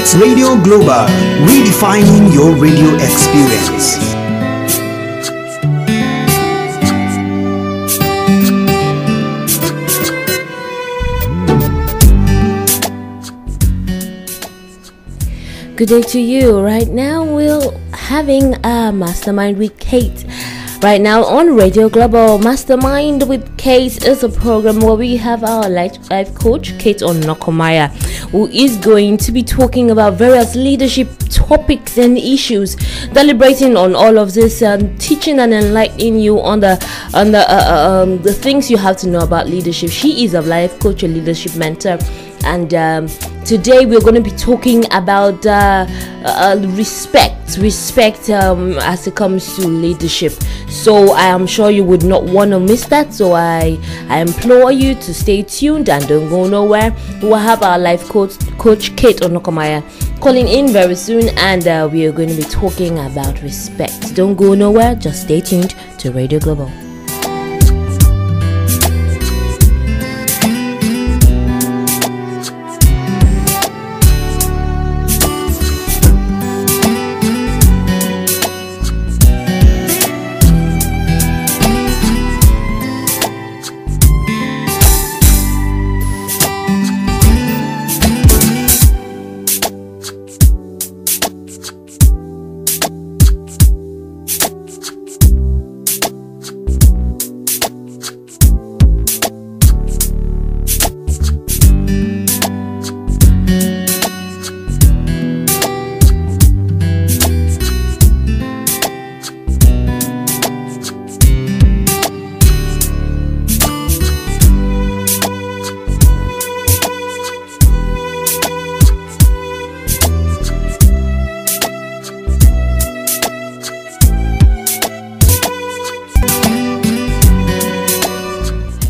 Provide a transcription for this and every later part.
It's Radio Global, redefining your radio experience. Good day to you. Right now we're having a Mastermind with Kate. Right now on Radio Global, Mastermind with Kate is a program where we have our life coach, Kate Onokomaya, who is going to be talking about various leadership topics and issues, deliberating on all of this, teaching and enlightening you on the things you have to know about leadership. She is a life coach, a leadership mentor, and today we're going to be talking about respect as it comes to leadership. So I am sure you would not want to miss that, so I implore you to stay tuned and don't go nowhere. We'll have our life coach Kate Onokomaya calling in very soon, and we are going to be talking about respect. Don't go nowhere, just stay tuned to Radio Global.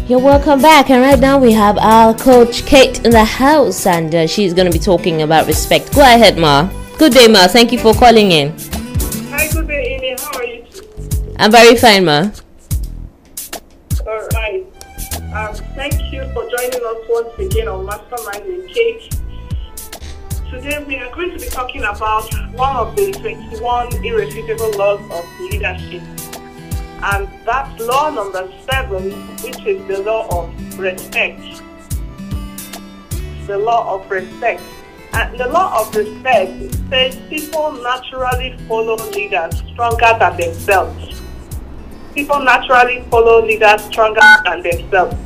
You're welcome back, and right now we have our coach Kate in the house, and she's going to be talking about respect. Go ahead, Ma. Good day, Ma. Thank you for calling in. Hi, good day, Amy. How are you? I'm very fine, Ma. All right. Thank you for joining us once again on Mastermind with Kate. Today we are going to be talking about one of the 21 irrefutable laws of leadership. And that's law number 7, which is the law of respect. The law of respect. And the law of respect says people naturally follow leaders stronger than themselves. People naturally follow leaders stronger than themselves.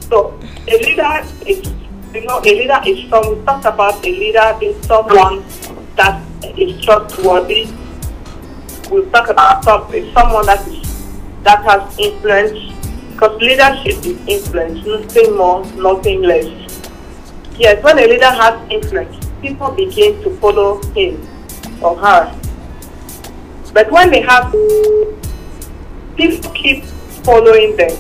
So a leader is, we talked about a leader being someone that is trustworthy. We'll talk about someone that has influence, because leadership is influence, nothing more, nothing less. Yes, when a leader has influence, people begin to follow him or her. But when they have, people keep following them.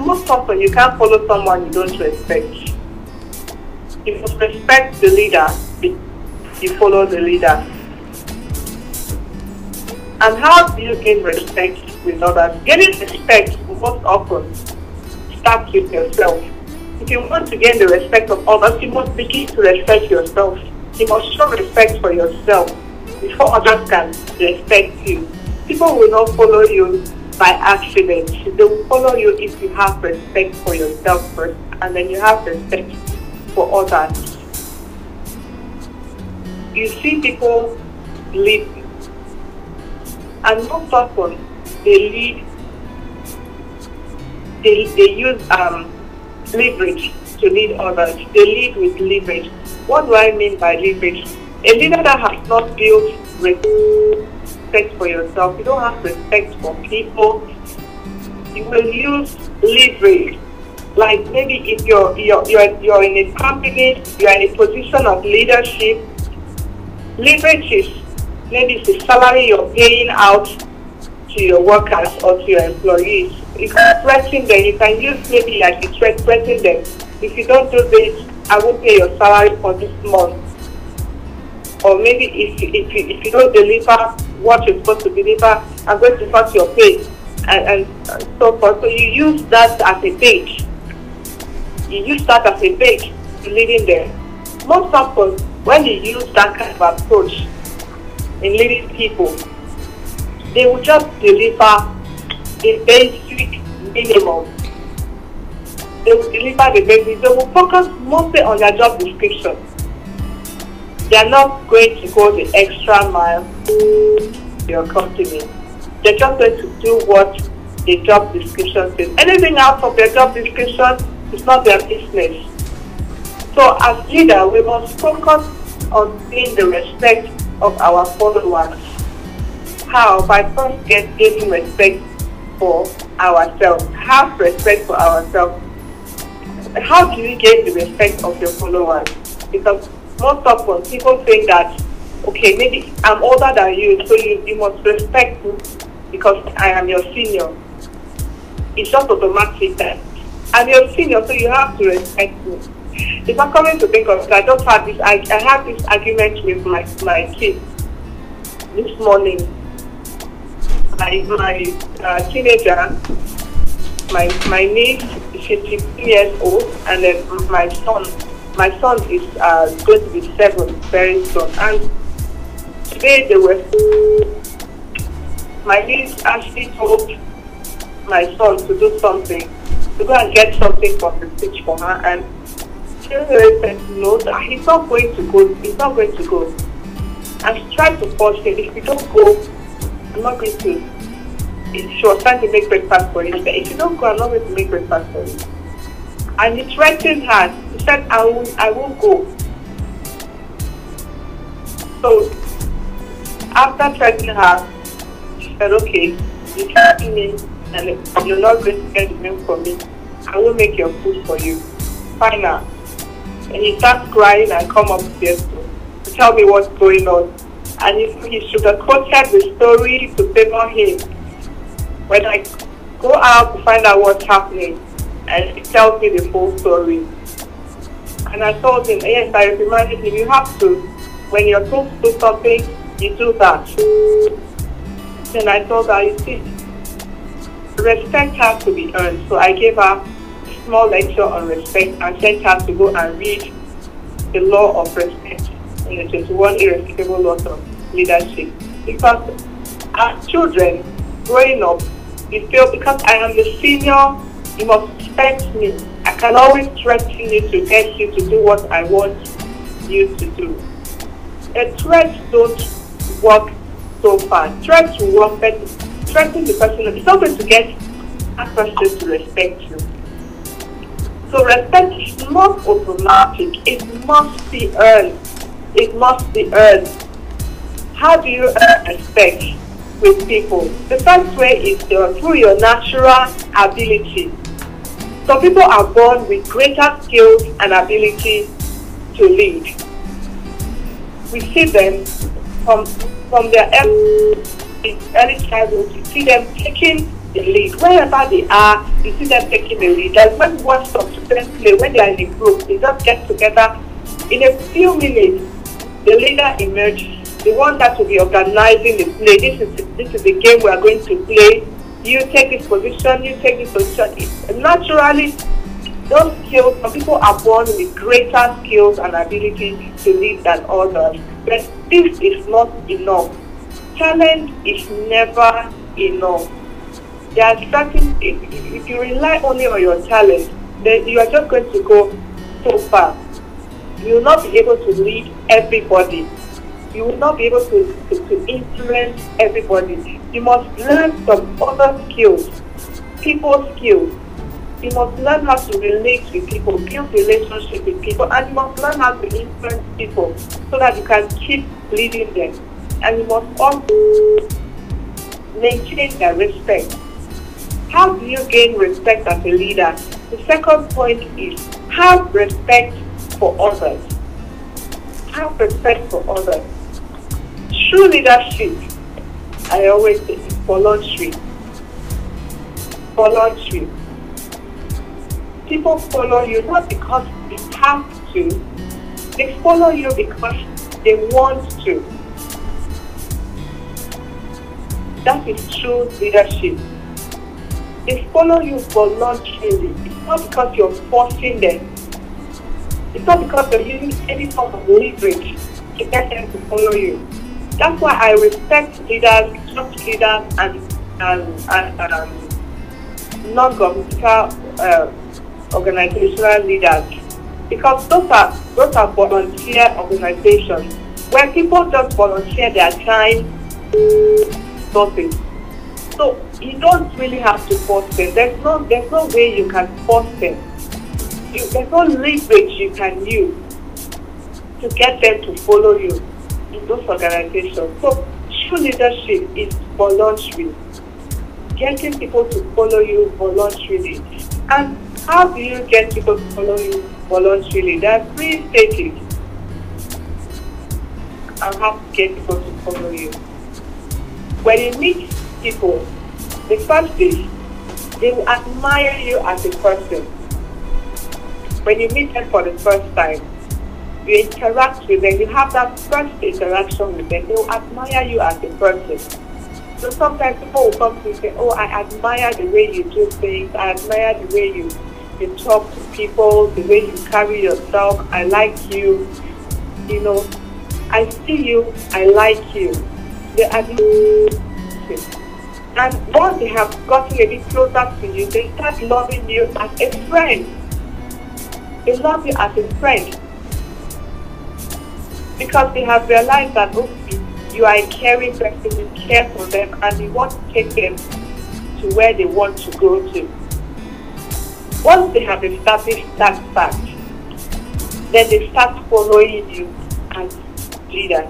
Most often you can't follow someone you don't respect. You must respect the leader, you follow the leader. And how do you gain respect with others? Getting respect most often starts with yourself. If you want to gain the respect of others, you must begin to respect yourself. You must show respect for yourself before others can respect you. People will not follow you by accident. They will follow you if you have respect for yourself first, and then you have respect for others. You see people lead, and most often they use leverage to lead others. They lead with leverage. What do I mean by leverage? A leader that has not built respect for yourself, you don't have respect for people, you will use leverage. Like maybe if you're in a company, you're in a position of leadership, leverage is maybe it's the salary you're paying out to your workers or to your employees. You can threaten them. You can use maybe like you threaten them. If you don't do this, I won't pay your salary for this month. Or maybe if you don't deliver what you're supposed to deliver, I'm going to cut your pay, and so forth. So you use that as a bait. You use that as a bait. to leading them. Most often, when you use that kind of approach in leading people, they will just deliver the basic minimum. They will deliver the basic. They will focus mostly on their job description. They are not going to go the extra mile to your company. They're just going to do what the job description says. Anything out of their job description is not their business. So as leader, we must focus on being the respect of our followers. How? By first gaining respect for ourselves. Have respect for ourselves. How do you gain the respect of your followers? Because most often people think that, okay, maybe I'm older than you, so you must respect me because I am your senior. It's just automatic that I'm your senior, so you have to respect me. If I'm coming to think of it, I had this argument with my kids this morning. My teenager, my niece, she's 15 years old, and then my son is going to be 7 very soon. And today my niece actually told my son to do something, to go and get something from the fridge for her, and she said no, that he's not going to go. He's not going to go. And she tried to force him. If you don't go, I'm not going to. She was trying to make breakfast for him. She said, if you don't go, I'm not going to make breakfast for you. And he threatened her. He said, I won't go. So after threatening her, she said, okay, you threaten me and you're not going to get the milk for me. I will make your food for you. Fine now. And he starts crying and come upstairs to tell me what's going on. And he sugarcoated the story to favor him. When I go out to find out what's happening, and he tells me the full story. And I told him, yes, I reminded him, you have to, when you're told to do something, you do that. Then I told her, you see, respect has to be earned. So I gave her a small lecture on respect and sent her to go and read the law of respect in the 21 irrefutable laws of leadership. Because as children growing up, you feel because I am the senior, you must respect me. I can always threaten you to get you to do what I want you to do. Threats don't work so far. Threats will work better. Threatening the person is not going to get that person to respect you. So respect is not automatic. It must be earned. It must be earned. How do you earn respect with people? The first way is through your natural ability. Some people are born with greater skills and ability to lead. We see them from their early childhood. You see them taking the lead. Wherever they are, you see them taking the lead. Like when one stops to play, when they are in a group, they just get together. In a few minutes, the leader emerges. The one that will be organizing the play. This is the game we are going to play. You take this position, you take this position. Naturally, those skills, some people are born with greater skills and ability to lead than others. But this is not enough. Talent is never enough. There are certain, if you rely only on your talent, then you are just going to go so far. You will not be able to lead everybody. You will not be able to influence everybody. You must learn some other skills, people skills. You must learn how to relate with people, build relationships with people, and you must learn how to influence people so that you can keep leading them. And you must also maintain their respect. How do you gain respect as a leader? The second point is have respect for others. Have respect for others. True leadership, I always say, is voluntary. Voluntary. People follow you not because they have to. They follow you because they want to. That is true leadership. They follow you voluntarily. It's not because you're forcing them. It's not because you're using any form of leverage to get them to follow you. That's why I respect leaders, church leaders, and non-governmental organizational leaders, because those are volunteer organizations where people just volunteer their time, nothing. So you don't really have to force them. There's no way you can force them. There's no leverage you can use to get them to follow you in those organizations. So true leadership is voluntary. Getting people to follow you voluntarily. And how do you get people to follow you voluntarily? There are 3 stages on how to get people to follow you. When you meet people, the first is they will admire you as a person. When you meet them for the first time, you interact with them, you have that first interaction with them, they will admire you as a person. So sometimes people will come to you and say, oh, I admire the way you do things, I admire the way you talk to people, the way you carry yourself, I like you, I see you, I like you. They admire you. And once they have gotten a bit closer to you, they start loving you as a friend. They love you as a friend because they have realized that you are a caring person, you care for them, and you want to take them to where they want to go to. Once they have established that fact, then they start following you as leader.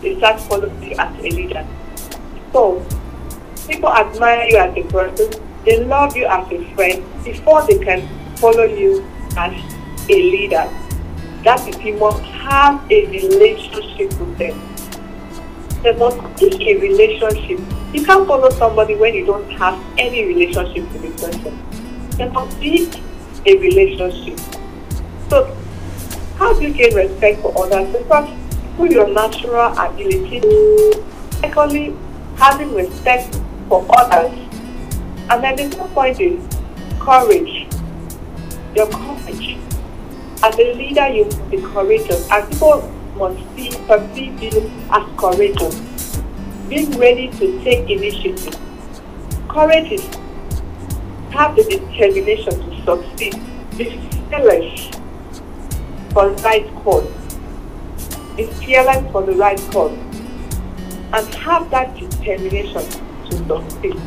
They start following you as a leader. So, people admire you as a person, they love you as a friend before they can follow you as a leader. That is, you must have a relationship with them. There must be a relationship. You can't follow somebody when you don't have any relationship with the person. There must be a relationship. So, how do you gain respect for others? Because through your natural ability. Secondly, having respect for others. And then the third point is courage. Your courage. As a leader, you must be courageous. And people must perceive you as courageous. Being ready to take initiative. Courage is have the determination to succeed. Be fearless for the right cause. Be fearless for the right cause. And have that determination to succeed.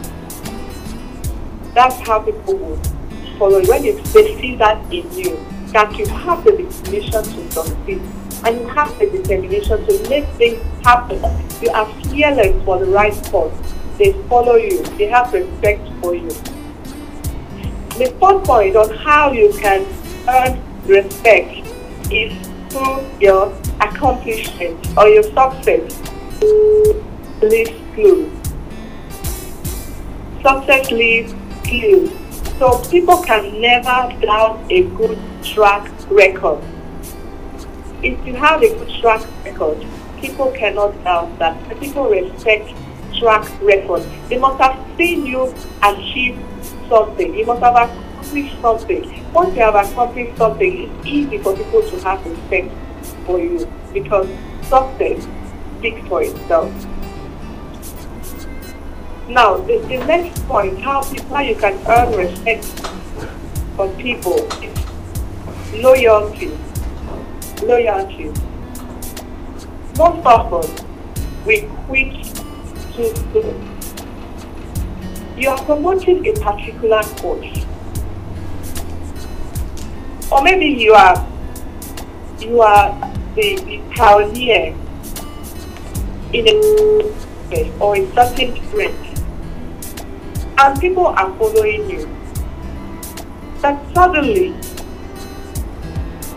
That's how people will follow you. When they see that in you, that you have the determination to succeed and you have the determination to make things happen. You are fearless for the right cause. They follow you. They have respect for you. The fourth point on how you can earn respect is through your accomplishment or your success. Leaves clues. Success leaves clues. So people can never doubt a good track record. If you have a good track record, people cannot doubt that. People respect track record. They must have seen you achieve something. You must have accomplished something. Once you have accomplished something, it's easy for people to have respect for you because success speaks for itself. Now, the next point, how you can earn respect from people is loyalty. Loyalty. Most of us, we quit too soon. You are promoting a particular course. Or maybe you are the pioneer in a space or in certain trend. And people are following you. But suddenly,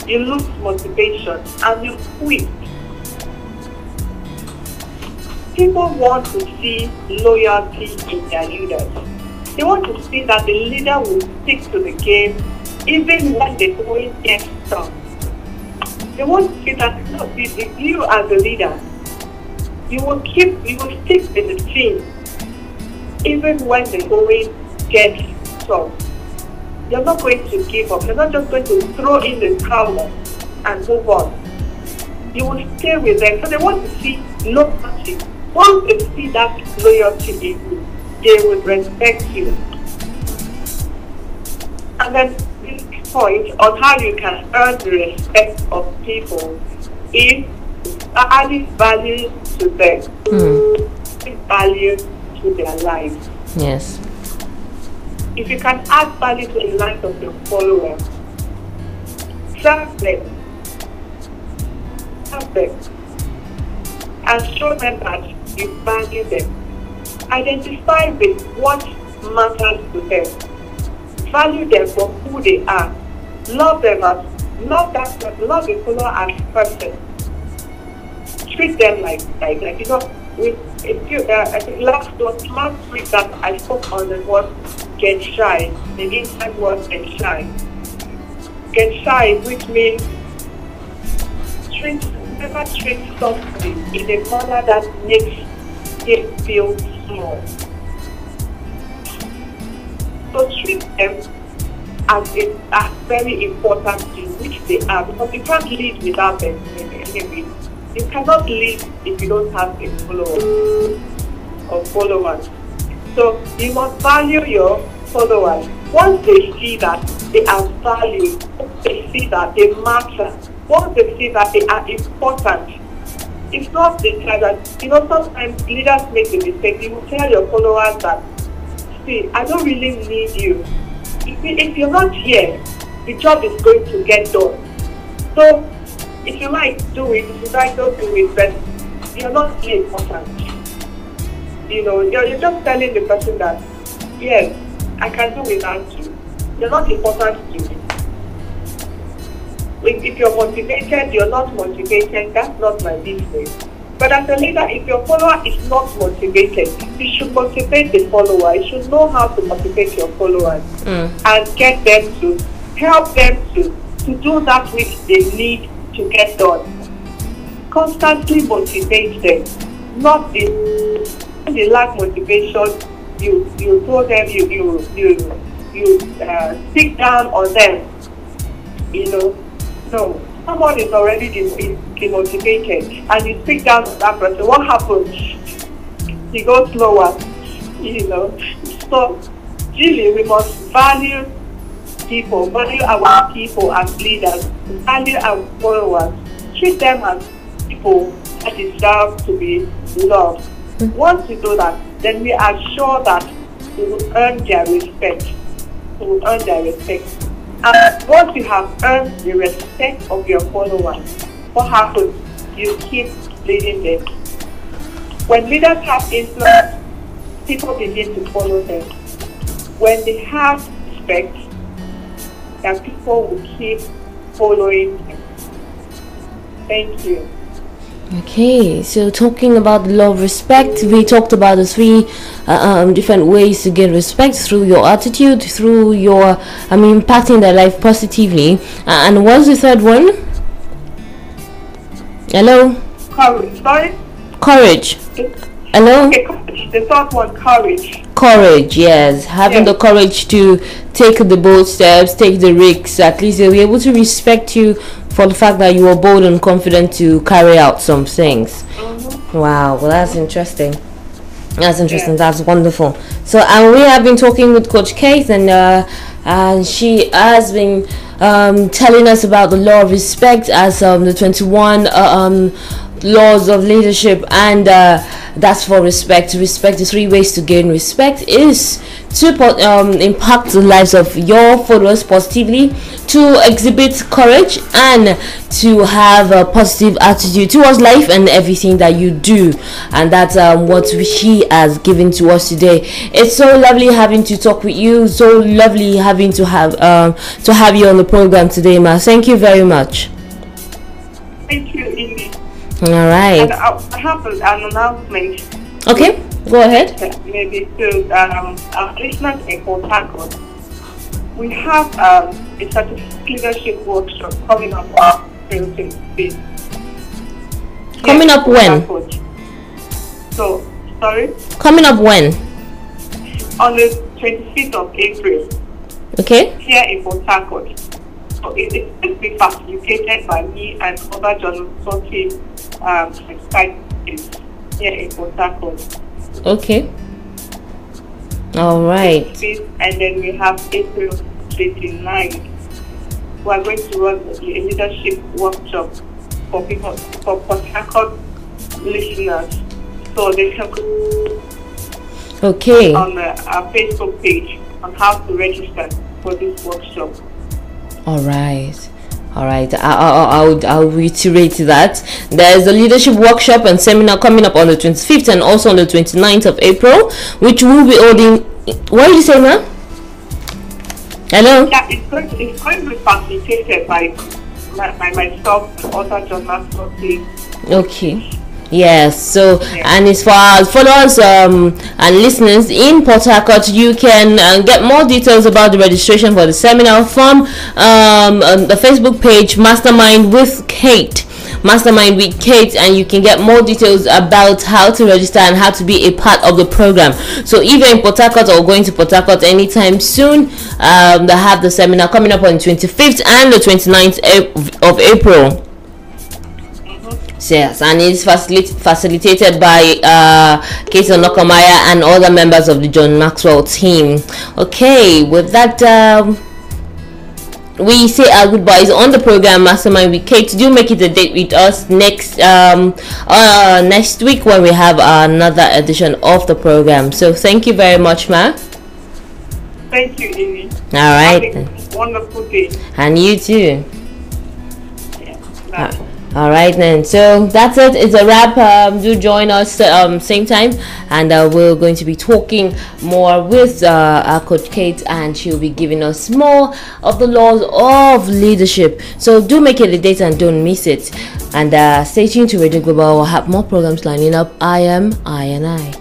you lose motivation and you quit. People want to see loyalty in their leaders. They want to see that the leader will stick to the game even when the going gets tough. They want to see that if you as a leader, you will stick with the team even when the going gets tough. you're not going to give up. You're not just going to throw in the towel and move on. You will stay with them because they want to see loyalty. Once they see that loyalty in you, they will respect you. And then this point on how you can earn the respect of people is adding value to them, adding value to their lives. Yes. If you can add value to the lives of your followers, serve them, and show them that you value them. Identify with what matters to them. Value them for who they are. Love them as love the follower as person. Treat them like I think last week that I spoke on the word get shy, the inside word get shy. Get shy, which means never treat somebody in a manner that makes him feel small. So treat them as a very important thing, which they are, because you can't live without them anyway. You cannot live if you don't have a follower or followers. So you must value your followers. Once they see that they are valued, once they see that they matter, once they see that they are important, it's not the time that, sometimes leaders make the mistake. You will tell your followers that, see, I don't really need you. If you're not here, the job is going to get done. So, if you like, do it. If you like, don't do it. But you're not really important. You're just telling the person that, yes, I can do without you. You're not important to me. If you're motivated, you're not motivated, that's not my business. But as a leader, if your follower is not motivated, you should motivate the follower. You should know how to motivate your followers and get them to help them to do that which they need to get done. Constantly motivate them. Not when they lack motivation, you throw them, you sit down on them. No, someone is already demotivated and you speak down to that person. What happens? He goes lower, So, really, we must value people, value our people as leaders, value our followers, treat them as people that deserve to be loved. Once we do that, then we are sure that we will earn their respect. We will earn their respect. And once you have earned the respect of your followers, what happens? You keep leading them. When leaders have influence, people begin to follow them. When they have respect, then people will keep following them. Thank you. Okay, so talking about the law of respect, we talked about the three different ways to get respect: through your attitude, through your, impacting their life positively. And what's the third one? Hello? Courage. Sorry? Courage. Hello? Okay, courage. The third one, courage. Courage, yes. Having the courage to take the bold steps, take the risks. At least they'll be able to respect you for the fact that you are bold and confident to carry out some things. Wow, well, that's interesting. That's interesting. That's wonderful. So, we have been talking with Coach Kate, and she has been telling us about the law of respect as the 21 laws of leadership, and that's for respect. The three ways to gain respect is to impact the lives of your followers positively, to exhibit courage, and to have a positive attitude towards life and everything that you do. And that's what she has given to us today. It's so lovely having to talk with you, so lovely having to have you on the program today, Ma. Thank you very much. Thank you, Amy. All right. And I have an announcement. Okay, go ahead. Maybe to our listeners in Port Harcourt. We have a certificate leadership workshop coming up on April 25th. Coming up when? So, sorry? Coming up when? On the 25th of April. Okay. here in Port Harcourt. So it's going to be facilitated by me and other journalism team here in Port Harcourt. Okay. All right. And then we have April 29th. We are going to run a leadership workshop for people, for Port Harcourt listeners. So they can Okay. on our Facebook page on how to register for this workshop. All right. I'll reiterate that there is a leadership workshop and seminar coming up on the 25th and also on the 29th of April, which will be holding. What did you say, ma'am? Hello. Yeah, it's going to be facilitated by myself and other journalists. Okay. Yes, so Yeah. and as far as followers and listeners in Port Harcourt, you can get more details about the registration for the seminar from on the Facebook page Mastermind with Kate. Mastermind with Kate, and you can get more details about how to register and how to be a part of the program. So if you're in Port Harcourt or going to Port Harcourt anytime soon, they have the seminar coming up on 25th and the 29th of April. Yes, and it's facilitated by Kate Onokamaya and other members of the John Maxwell team. Okay, with that, we say our goodbyes on the program Mastermind with Kate. Do make it a date with us next next week when we have another edition of the program. So thank you very much, ma. Thank you, Amy. All right. Have a wonderful day. And you too. Yeah, bye. All right then, so that's it. It's a wrap. Do join us same time, and we're going to be talking more with our coach Kate, and she'll be giving us more of the laws of leadership. So do make it a date and don't miss it, and stay tuned to Radio Global. We'll have more programs lining up. I am I.